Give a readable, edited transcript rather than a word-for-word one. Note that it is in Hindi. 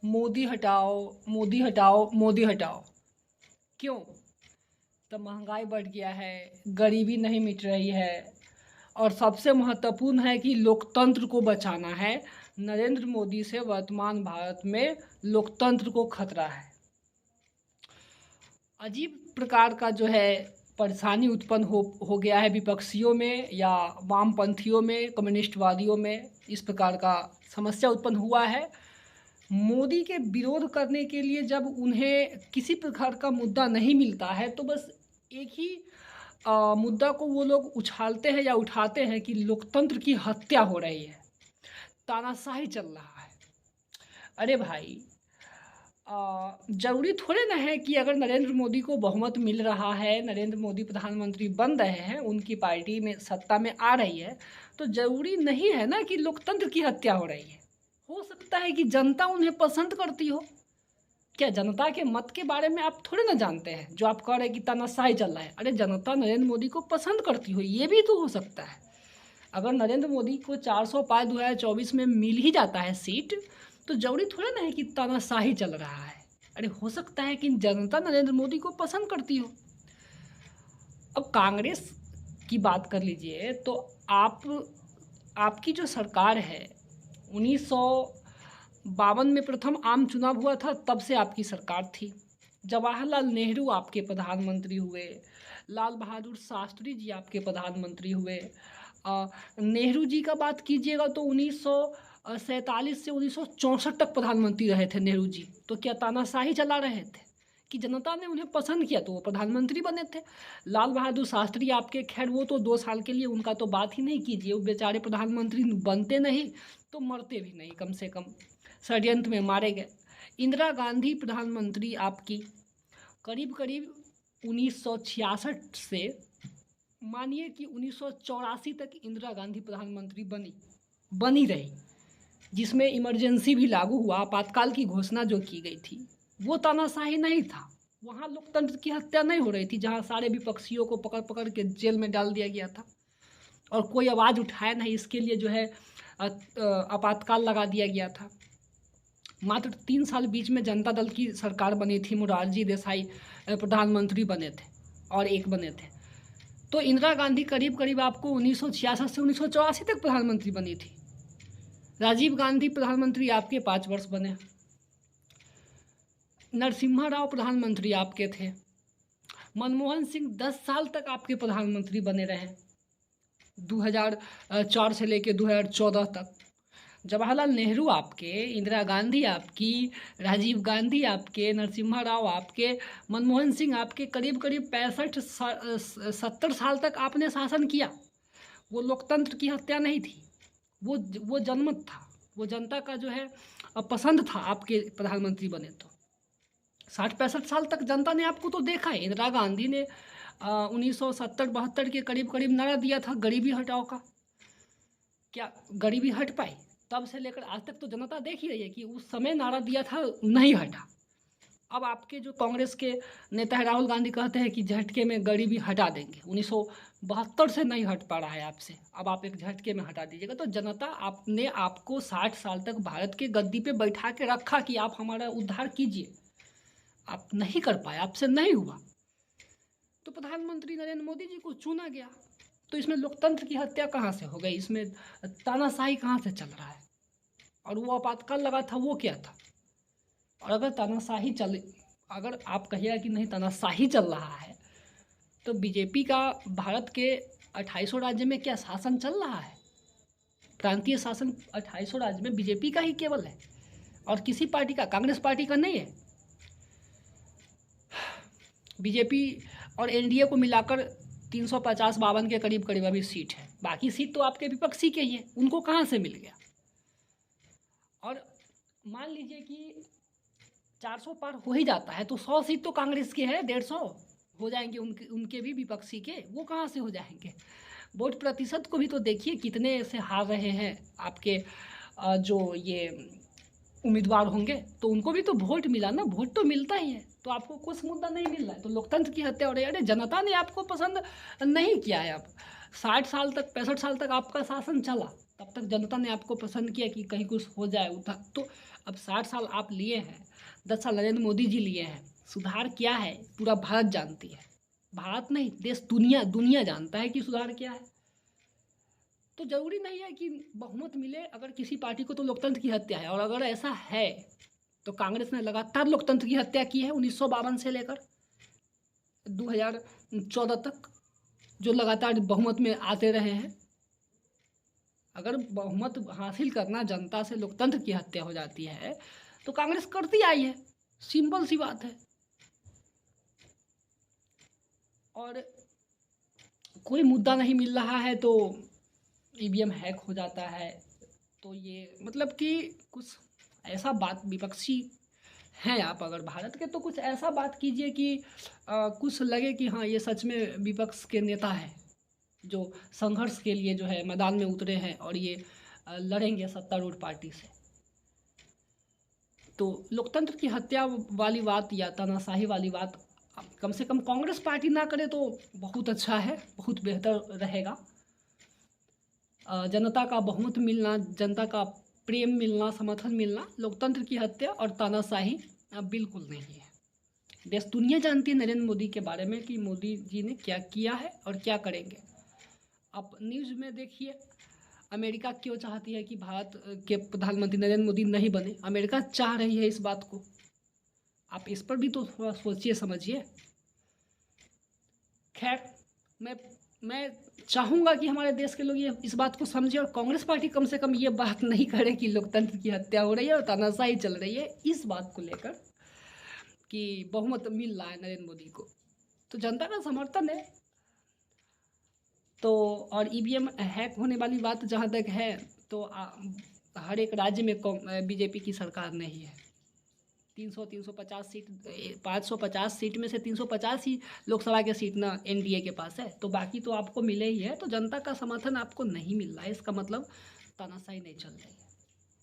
मोदी हटाओ, मोदी हटाओ, मोदी हटाओ। क्यों? तो महंगाई बढ़ गया है, गरीबी नहीं मिट रही है, और सबसे महत्वपूर्ण है कि लोकतंत्र को बचाना है। नरेंद्र मोदी से वर्तमान भारत में लोकतंत्र को खतरा है। अजीब प्रकार का जो है परेशानी उत्पन्न हो गया है विपक्षियों में या वामपंथियों में, कम्युनिस्टवादियों में। इस प्रकार का समस्या उत्पन्न हुआ है। मोदी के विरोध करने के लिए जब उन्हें किसी प्रकार का मुद्दा नहीं मिलता है तो बस एक ही मुद्दा को वो लोग उछालते हैं या उठाते हैं कि लोकतंत्र की हत्या हो रही है, तानाशाही चल रहा है। अरे भाई, ज़रूरी थोड़े ना है कि अगर नरेंद्र मोदी को बहुमत मिल रहा है, नरेंद्र मोदी प्रधानमंत्री बन रहे हैं, उनकी पार्टी में सत्ता में आ रही है, तो ज़रूरी नहीं है ना कि लोकतंत्र की हत्या हो रही है। हो सकता है कि जनता उन्हें पसंद करती हो। क्या जनता के मत के बारे में आप थोड़े ना जानते हैं? जो आप कह रहे हैं कि तानाशाही चल रहा है, अरे जनता नरेंद्र मोदी को पसंद करती हो, ये भी तो हो सकता है। अगर नरेंद्र मोदी को 400 पार 2024 में मिल ही जाता है सीट, तो जरूरी थोड़ा ना है कि तानाशाही चल रहा है। अरे हो सकता है कि जनता नरेंद्र मोदी को पसंद करती हो। अब कांग्रेस की बात कर लीजिए तो आपकी जो सरकार है, 1952 में प्रथम आम चुनाव हुआ था, तब से आपकी सरकार थी। जवाहरलाल नेहरू आपके प्रधानमंत्री हुए, लाल बहादुर शास्त्री जी आपके प्रधानमंत्री हुए। नेहरू जी का बात कीजिएगा तो 1947 से 1964 तक प्रधानमंत्री रहे थे नेहरू जी। तो क्या तानाशाही चला रहे थे कि जनता ने उन्हें पसंद किया तो वो प्रधानमंत्री बने थे? लाल बहादुर शास्त्री आपके, खैर वो तो 2 साल के लिए, उनका तो बात ही नहीं कीजिए, वो बेचारे प्रधानमंत्री बनते नहीं तो मरते भी नहीं, कम से कम षड्यंत्र में मारे गए। इंदिरा गांधी प्रधानमंत्री आपकी करीब करीब 1966 से मानिए कि 1984 तक इंदिरा गांधी प्रधानमंत्री बनी रही, जिसमें इमरजेंसी भी लागू हुआ, आपातकाल की घोषणा जो की गई थी वो तानाशाही नहीं था। वहाँ लोकतंत्र की हत्या नहीं हो रही थी, जहाँ सारे विपक्षियों को पकड़ पकड़ के जेल में डाल दिया गया था और कोई आवाज़ उठाया नहीं। इसके लिए जो है आपातकाल लगा दिया गया था। मात्र 3 साल बीच में जनता दल की सरकार बनी थी, मोरारजी देसाई प्रधानमंत्री बने थे और एक बने थे। तो इंदिरा गांधी करीब करीब आपको 1966 से 1984 तक प्रधानमंत्री बनी थी। राजीव गांधी प्रधानमंत्री आपके 5 वर्ष बने। नरसिम्हा राव प्रधानमंत्री आपके थे। मनमोहन सिंह 10 साल तक आपके प्रधानमंत्री बने रहे, 2004 से लेकर 2014 तक। जवाहरलाल नेहरू आपके, इंदिरा गांधी आपकी, राजीव गांधी आपके, नरसिम्हा राव आपके, मनमोहन सिंह आपके, करीब करीब 65-70 साल तक आपने शासन किया। वो लोकतंत्र की हत्या नहीं थी, वो जनमत था, वो जनता का जो है पसंद था आपके प्रधानमंत्री बने। तो 60-65 साल तक जनता ने आपको तो देखा है। इंदिरा गांधी ने 1970-72 के करीब करीब नारा दिया था गरीबी हटाओ का। क्या गरीबी हट पाई? तब से लेकर आज तक तो जनता देख ही रही है कि उस समय नारा दिया था, नहीं हटा। अब आपके जो कांग्रेस के नेता है राहुल गांधी कहते हैं कि झटके में गरीबी हटा देंगे। 1972 से नहीं हट पा रहा है आपसे, अब आप एक झटके में हटा दीजिएगा। तो जनता आपने आपको 60 साल तक भारत के गद्दी पे बैठा के रखा कि आप हमारा उद्धार कीजिए, आप नहीं कर पाए, आपसे नहीं हुआ, तो प्रधानमंत्री नरेंद्र मोदी जी को चुना गया। तो इसमें लोकतंत्र की हत्या कहाँ से हो गई? इसमें तानाशाही कहाँ से चल रहा है? और वो आपातकाल लगा था, वो क्या था? और अगर तानाशाही चले, अगर आप कहिएगा कि नहीं तानाशाही चल रहा है, तो बीजेपी का भारत के 2800 राज्य में क्या शासन चल रहा है? प्रांतीय शासन 2800 राज्य में बीजेपी का ही केवल है और किसी पार्टी का, कांग्रेस पार्टी का नहीं है। बीजेपी और एनडीए को मिलाकर 350-52 के करीब करीब अभी सीट है। बाकी सीट तो आपके विपक्षी के ही है, उनको कहाँ से मिल गया? और मान लीजिए कि 400 पार हो ही जाता है तो 100 सीट तो कांग्रेस के है, 150 हो जाएंगे उनके भी विपक्षी के, वो कहाँ से हो जाएंगे? वोट प्रतिशत को भी तो देखिए, कितने से हार रहे हैं आपके जो ये उम्मीदवार होंगे, तो उनको भी तो वोट मिला ना, वोट तो मिलता ही है। तो आपको कुछ मुद्दा नहीं मिल रहा है तो लोकतंत्र की हत्या हो रही है। अरे जनता ने आपको पसंद नहीं किया है। अब 60 साल तक, 65 साल तक आपका शासन चला, तब तक जनता ने आपको पसंद किया कि कहीं कुछ हो जाए उधर। तो अब 60 साल आप लिए हैं, 10 साल नरेंद्र मोदी जी लिए हैं, सुधार क्या है पूरा भारत जानती है, भारत नहीं देश दुनिया दुनिया जानता है कि सुधार क्या है। तो ज़रूरी नहीं है कि बहुमत मिले अगर किसी पार्टी को, तो लोकतंत्र की हत्या है। और अगर ऐसा है तो कांग्रेस ने लगातार लोकतंत्र की हत्या की है 1952 से लेकर 2014 तक, जो लगातार बहुमत में आते रहे हैं। अगर बहुमत हासिल करना जनता से लोकतंत्र की हत्या हो जाती है तो कांग्रेस करती आई है, सिंपल सी बात है। और कोई मुद्दा नहीं मिल रहा है तो ईवीएम हैक हो जाता है। तो ये मतलब कि कुछ ऐसा बात, विपक्षी हैं आप अगर भारत के, तो कुछ ऐसा बात कीजिए कि कुछ लगे कि हाँ ये सच में विपक्ष के नेता हैं जो संघर्ष के लिए जो है मैदान में उतरे हैं और ये लड़ेंगे सत्तारूढ़ पार्टी से। तो लोकतंत्र की हत्या वाली बात या तानाशाही वाली बात कम से कम कांग्रेस पार्टी ना करे तो बहुत अच्छा है, बहुत बेहतर रहेगा। जनता का बहुमत मिलना, जनता का प्रेम मिलना, समर्थन मिलना लोकतंत्र की हत्या और तानाशाही बिल्कुल नहीं है। देश दुनिया जानती है नरेंद्र मोदी के बारे में कि मोदी जी ने क्या किया है और क्या करेंगे। आप न्यूज़ में देखिए, अमेरिका क्यों चाहती है कि भारत के प्रधानमंत्री नरेंद्र मोदी नहीं बने, अमेरिका चाह रही है इस बात को। आप इस पर भी तो थोड़ा सोचिए समझिए। खैर, मैं चाहूँगा कि हमारे देश के लोग ये इस बात को समझे और कांग्रेस पार्टी कम से कम ये बात नहीं करे कि लोकतंत्र की हत्या हो रही है और तानाशाही चल रही है इस बात को लेकर कि बहुमत मिल रहा है नरेंद्र मोदी को, तो जनता का समर्थन है। तो और ईवीएम हैक होने वाली बात जहाँ तक है तो हर एक राज्य में बीजेपी की सरकार नहीं है। 350 सीट, 550 सीट में से 350 ही लोकसभा के सीट ना एनडीए के पास है, तो बाकी तो आपको मिले ही है। तो जनता का समर्थन आपको नहीं मिल रहा है, इसका मतलब तानाशाही नहीं चल रही है।